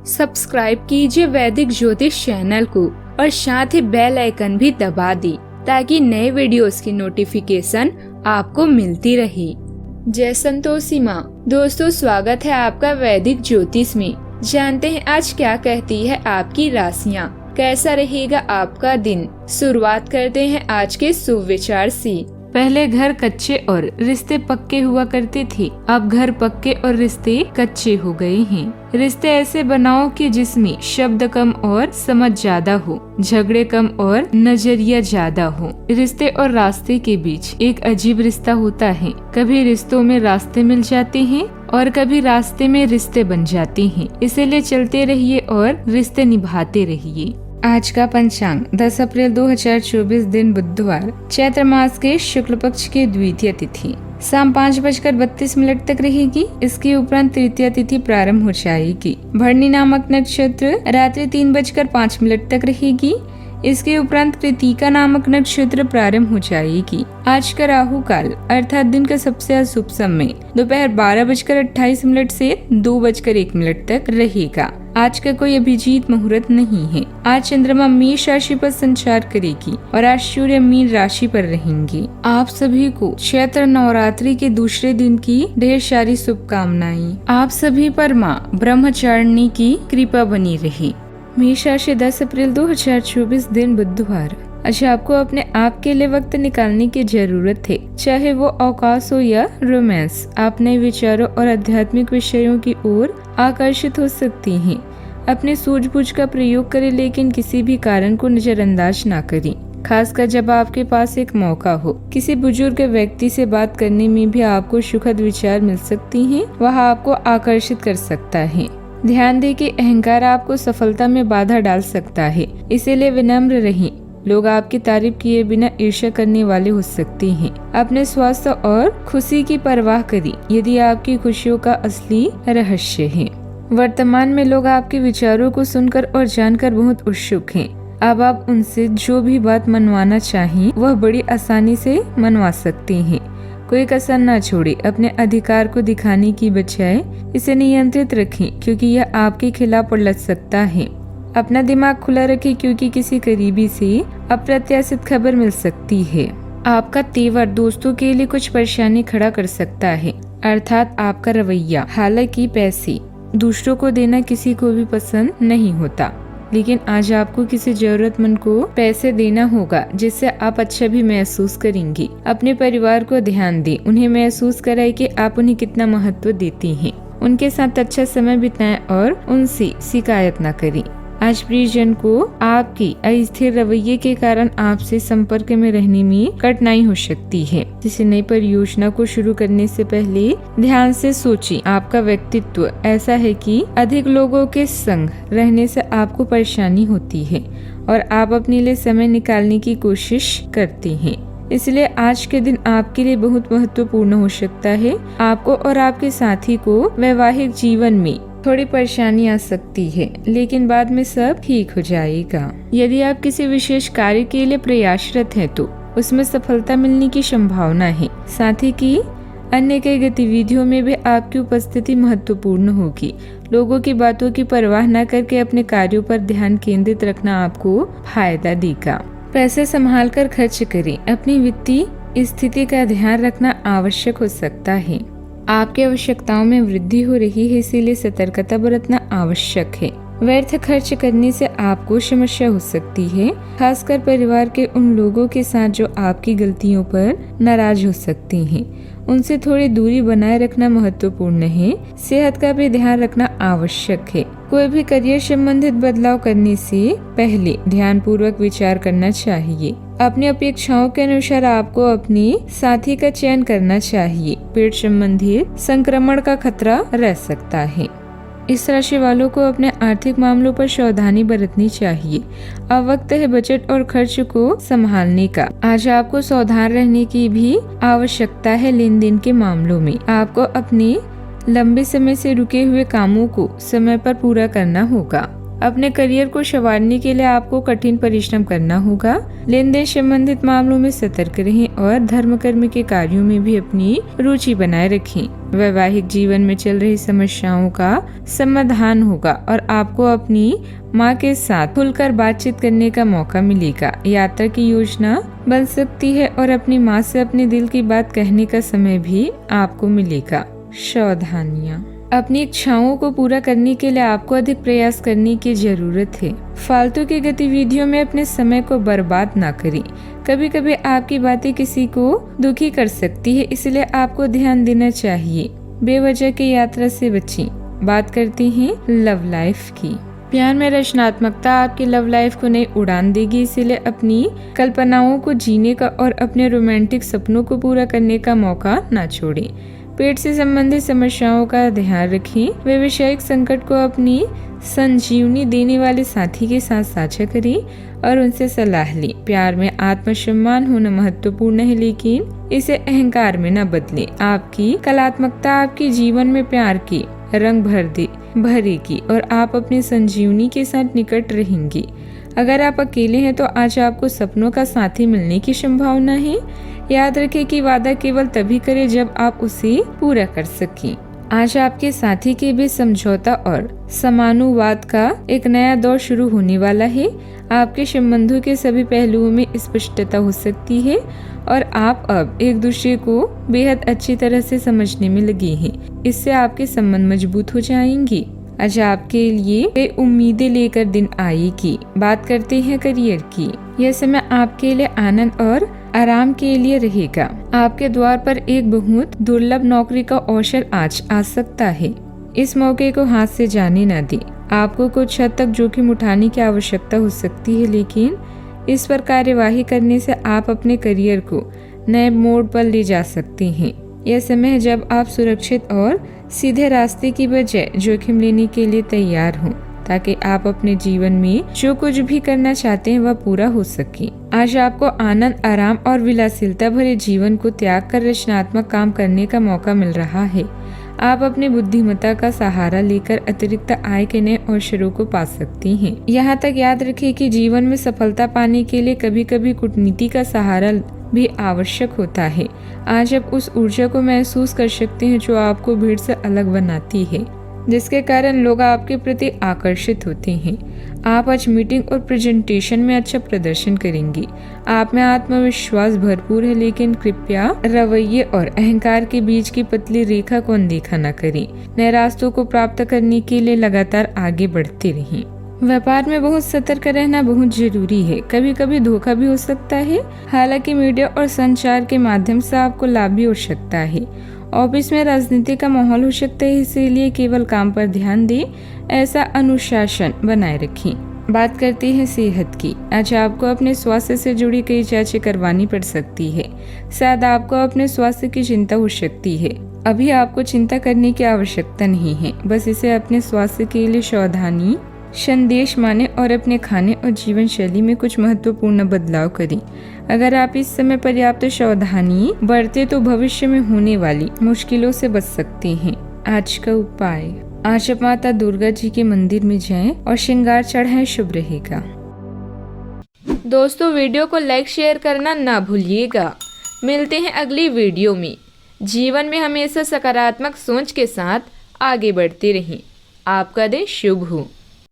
Subscribe कीजिए वैदिक ज्योतिष चैनल को और साथ ही बेल आइकन भी दबा दी ताकि नए वीडियोस की नोटिफिकेशन आपको मिलती रहे। जय संतोषी माँ। दोस्तों, स्वागत है आपका वैदिक ज्योतिष में। जानते हैं आज क्या कहती है आपकी राशियाँ, कैसा रहेगा आपका दिन। शुरुआत करते हैं आज के शुभ विचार से। पहले घर कच्चे और रिश्ते पक्के हुआ करते थे, अब घर पक्के और रिश्ते कच्चे हो गए हैं। रिश्ते ऐसे बनाओ कि जिसमें शब्द कम और समझ ज्यादा हो, झगड़े कम और नजरिया ज्यादा हो। रिश्ते और रास्ते के बीच एक अजीब रिश्ता होता है। कभी रिश्तों में रास्ते मिल जाते हैं और कभी रास्ते में रिश्ते बन जाते हैं। इसीलिए चलते रहिए और रिश्ते निभाते रहिए। आज का पंचांग 10 अप्रैल 2024 दिन बुधवार, चैत्र मास के शुक्ल पक्ष की द्वितीय तिथि शाम 5:32 तक रहेगी। इसके उपरांत तृतीय तिथि प्रारंभ हो जाएगी। भरणी नामक नक्षत्र रात्रि 3:05 तक रहेगी। इसके उपरांत कृतिका नामक नक्षत्र प्रारंभ हो जाएगी। आज का राहु काल अर्थात दिन का सबसे अशुभ समय दोपहर 12:28 से 2:01 तक रहेगा। आज का कोई अभिजीत मुहूर्त नहीं है। आज चंद्रमा मेष राशि पर संचार करेगी और आज सूर्य मीन राशि पर रहेंगे। आप सभी को चैत्र नवरात्रि के दूसरे दिन की ढेर सारी शुभकामनाएं। आप सभी पर माँ ब्रह्मचारिणी की कृपा बनी रही। मेष राशि 10 अप्रैल 2024 दिन बुधवार। अच्छा, आपको अपने आप के लिए वक्त निकालने की जरूरत है, चाहे वो अवकाश हो या रोमांस। आप नए विचारों और आध्यात्मिक विषयों की ओर आकर्षित हो सकती हैं। अपने सूझबूझ का प्रयोग करें, लेकिन किसी भी कारण को नजरअंदाज ना करें, खासकर जब आपके पास एक मौका हो। किसी बुजुर्ग व्यक्ति से बात करने में भी आपको सुखद विचार मिल सकती हैं। वह आपको आकर्षित कर सकता है। ध्यान दें कि अहंकार आपको सफलता में बाधा डाल सकता है, इसीलिए विनम्र रहें। लोग आपकी तारीफ किए बिना ईर्ष्या करने वाले हो सकते हैं। अपने स्वास्थ्य और खुशी की परवाह करें, यदि आपकी खुशियों का असली रहस्य है। वर्तमान में लोग आपके विचारों को सुनकर और जानकर बहुत उत्सुक हैं। अब आप उनसे जो भी बात मनवाना चाहें, वह बड़ी आसानी से मनवा सकते हैं। कोई कसर न छोड़े। अपने अधिकार को दिखाने की बजाय इसे नियंत्रित रखें, क्योंकि यह आपके खिलाफ उलट सकता है। अपना दिमाग खुला रखें, क्योंकि किसी करीबी से अप्रत्याशित खबर मिल सकती है। आपका तेवर दोस्तों के लिए कुछ परेशानी खड़ा कर सकता है, अर्थात आपका रवैया। हालांकि पैसे दूसरों को देना किसी को भी पसंद नहीं होता, लेकिन आज आपको किसी जरूरतमंद को पैसे देना होगा, जिससे आप अच्छा भी महसूस करेंगे। अपने परिवार को ध्यान दें, उन्हें महसूस कराएं कि आप उन्हें कितना महत्व देते हैं। उनके साथ अच्छा समय बिताएं और उनसे शिकायत न करें। आज प्रियजन को आपकी अस्थिर रवैये के कारण आपसे संपर्क में रहने में कठिनाई हो सकती है। किसी नई परियोजना को शुरू करने से पहले ध्यान से सोचें। आपका व्यक्तित्व ऐसा है कि अधिक लोगों के संग रहने से आपको परेशानी होती है और आप अपने लिए समय निकालने की कोशिश करते हैं। इसलिए आज के दिन आपके लिए बहुत महत्वपूर्ण हो सकता है। आपको और आपके साथी को वैवाहिक जीवन में थोड़ी परेशानी आ सकती है, लेकिन बाद में सब ठीक हो जाएगा। यदि आप किसी विशेष कार्य के लिए प्रयासरत हैं, तो उसमें सफलता मिलने की संभावना है। साथ ही कि अन्य कई गतिविधियों में भी आपकी उपस्थिति महत्वपूर्ण होगी। लोगों की बातों की परवाह न करके अपने कार्यों पर ध्यान केंद्रित रखना आपको फायदा देगा। पैसे संभाल कर खर्च करें। अपनी वित्तीय स्थिति का ध्यान रखना आवश्यक हो सकता है। आपकी आवश्यकताओं में वृद्धि हो रही है, इसीलिए सतर्कता बरतना आवश्यक है। व्यर्थ खर्च करने से आपको समस्या हो सकती है, खासकर परिवार के उन लोगों के साथ जो आपकी गलतियों पर नाराज हो सकते हैं। उनसे थोड़ी दूरी बनाए रखना महत्वपूर्ण है। सेहत का भी ध्यान रखना आवश्यक है। कोई भी करियर संबंधित बदलाव करने से पहले ध्यान पूर्वक विचार करना चाहिए। अपनी अपेक्षाओं के अनुसार आपको अपने साथी का चयन करना चाहिए। पेट संबंधित संक्रमण का खतरा रह सकता है। इस राशि वालों को अपने आर्थिक मामलों पर सावधानी बरतनी चाहिए। अब वक्त है बजट और खर्च को संभालने का। आज आपको सावधान रहने की भी आवश्यकता है। लेन देन के मामलों में आपको अपने लंबे समय से रुके हुए कामों को समय पर पूरा करना होगा। अपने करियर को संवारने के लिए आपको कठिन परिश्रम करना होगा। लेन देन संबंधित मामलों में सतर्क रहें और धर्म कर्म के कार्यों में भी अपनी रुचि बनाए रखें। वैवाहिक जीवन में चल रही समस्याओं का समाधान होगा और आपको अपनी माँ के साथ खुलकर बातचीत करने का मौका मिलेगा। यात्रा की योजना बन सकती है और अपनी माँ से अपने दिल की बात कहने का समय भी आपको मिलेगा। सावधानियाँ, अपनी इच्छाओं को पूरा करने के लिए आपको अधिक प्रयास करने की जरूरत है। फालतू की गतिविधियों में अपने समय को बर्बाद ना करें। कभी कभी आपकी बातें किसी को दुखी कर सकती है, इसलिए आपको ध्यान देना चाहिए। बेवजह की यात्रा से बचें। बात करते हैं लव लाइफ की। प्यार में रचनात्मकता आपकी लव लाइफ को नई उड़ान देगी, इसीलिए अपनी कल्पनाओं को जीने का और अपने रोमांटिक सपनों को पूरा करने का मौका ना छोड़ें। पेट से संबंधित समस्याओं का ध्यान रखें। व्यवसायिक संकट को अपनी संजीवनी देने वाले साथी के साथ साझा करें और उनसे सलाह लें। प्यार में आत्मसम्मान होना महत्वपूर्ण है, लेकिन इसे अहंकार में न बदलें। आपकी कलात्मकता आपके जीवन में प्यार की रंग भरेगी और आप अपने संजीवनी के साथ निकट रहेंगे। अगर आप अकेले हैं तो आज आपको सपनों का साथी मिलने की संभावना है। याद रखें कि वादा केवल तभी करें जब आप उसे पूरा कर सकें। आज आपके साथी के बीच समझौता और समानुवाद का एक नया दौर शुरू होने वाला है। आपके संबंधों के सभी पहलुओं में स्पष्टता हो सकती है और आप अब एक दूसरे को बेहद अच्छी तरह से समझने में लगे हैं। इससे आपके संबंध मजबूत हो जाएंगे। आज आपके लिए कई उम्मीदें लेकर दिन आएगी। बात करते हैं करियर की। यह समय आपके लिए आनंद और आराम के लिए रहेगा। आपके द्वार पर एक बहुत दुर्लभ नौकरी का अवसर आज आ सकता है। इस मौके को हाथ से जाने न दें। आपको कुछ हद तक जोखिम उठाने की आवश्यकता हो सकती है, लेकिन इस पर कार्यवाही करने से आप अपने करियर को नए मोड़ पर ले जा सकते हैं। यह समय है जब आप सुरक्षित और सीधे रास्ते की बजाय जोखिम लेने के लिए तैयार हों, ताकि आप अपने जीवन में जो कुछ भी करना चाहते हैं वह पूरा हो सके। आज आपको आनंद, आराम और विलासिता भरे जीवन को त्याग कर रचनात्मक काम करने का मौका मिल रहा है। आप अपनी बुद्धिमत्ता का सहारा लेकर अतिरिक्त आय के नए अवसरों को पा सकते हैं। यहाँ तक याद रखें कि जीवन में सफलता पाने के लिए कभी कभी कूटनीति का सहारा भी आवश्यक होता है। आज आप उस ऊर्जा को महसूस कर सकते हैं जो आपको भीड़ से अलग बनाती है, जिसके कारण लोग आपके प्रति आकर्षित होते हैं। आप आज मीटिंग और प्रेजेंटेशन में अच्छा प्रदर्शन करेंगे। आप में आत्मविश्वास भरपूर है, लेकिन कृपया रवैये और अहंकार के बीच की पतली रेखा को अनदेखा न करें। नए रास्तों को प्राप्त करने के लिए लगातार आगे बढ़ते रहें। व्यापार में बहुत सतर्क रहना बहुत जरूरी है। कभी कभी धोखा भी हो सकता है। हालांकि मीडिया और संचार के माध्यम से आपको लाभ भी हो सकता है। ऑफिस में राजनीति का माहौल हो सकता है, इसीलिए केवल काम पर ध्यान दें। ऐसा अनुशासन बनाए रखें। बात करते हैं सेहत की। आज आपको अपने स्वास्थ्य से जुड़ी कई जांचें करवानी पड़ सकती है। शायद आपको अपने स्वास्थ्य की चिंता हो सकती है। अभी आपको चिंता करने की आवश्यकता नहीं है। बस इसे अपने स्वास्थ्य के लिए सावधानी संदेश माने और अपने खाने और जीवन शैली में कुछ महत्वपूर्ण बदलाव करें। अगर आप इस समय पर्याप्त सावधानी बरते तो भविष्य में होने वाली मुश्किलों से बच सकते हैं। आज का उपाय, आज आप माता दुर्गा जी के मंदिर में जाएं और श्रृंगार चढ़ाएं, शुभ रहेगा। दोस्तों, वीडियो को लाइक शेयर करना ना भूलिएगा। मिलते हैं अगली वीडियो में। जीवन में हमेशा सकारात्मक सोच के साथ आगे बढ़ते रहें। आपका दिन शुभ हो।